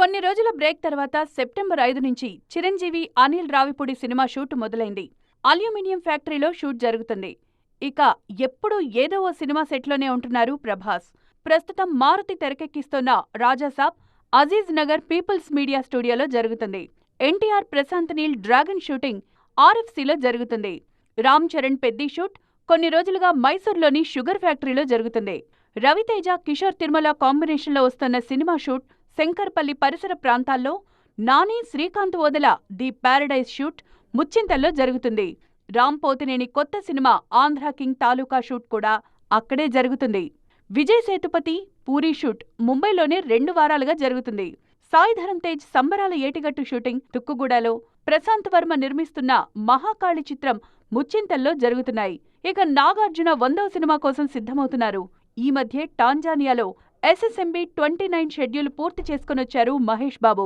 కొన్ని రోజుల బ్రేక్ తర్వాత సెప్టెంబర్ 5 నుంచి చిరంజీవి, అనిల్ రావిపూడి సినిమా షూట్ మొదలైంది. అల్యూమినియం ఫ్యాక్టరీలో షూట్ జరుగుతుంది. ఇక ఎప్పుడూ ఏదో ఓ సినిమా సెట్లోనే ఉంటున్నారు ప్రభాస్. ప్రస్తుతం మారుతి తెరకెక్కిస్తోన్న రాజాసాబ్ అజీజ్ నగర్ పీపుల్స్ మీడియా స్టూడియోలో జరుగుతుంది. ఎన్టీఆర్, ప్రశాంత్ నీల్ డ్రాగన్ షూటింగ్ ఆర్ఎఫ్సీలో జరుగుతుంది. రామ్ చరణ్ పెద్ది షూట్ కొన్ని రోజులుగా మైసూర్లోని షుగర్ ఫ్యాక్టరీలో జరుగుతుంది. రవితేజ, కిషోర్ తిరుమల కాంబినేషన్లో వస్తున్న సినిమా షూట్ శంకర్పల్లి పరిసర ప్రాంతాల్లో, Nani, Srikanth Odela The Paradise shoot ముచ్చింతల్లో జరుగుతుంది. రామ్ పోతినేని కొత్త cinema Andhra King Taluka shoot కూడా అక్కడే జరుగుతుంది. విజయ్ సేతుపతి, పూరీ షూట్ ముంబైలోనే 2 వారాలుగా జరుగుతుంది. సాయి ధరమ్ తేజ్ సంబరాల ఏటిగట్టు షూటింగ్ తుక్కుగూడలో, ప్రశాంత్ వర్మ నిర్మిస్తున్న మహాకాళి చిత్రం ముచ్చింతల్లో జరుగుతున్నాయి. ఇక నాగార్జున 100వ సినిమా కోసం సిద్ధమవుతున్నారు. ఈ మధ్యే టాంజానియాలో SSMB 29 షెడ్యూల్ పూర్తి చేసుకొనొచ్చారు మహేష్ బాబు.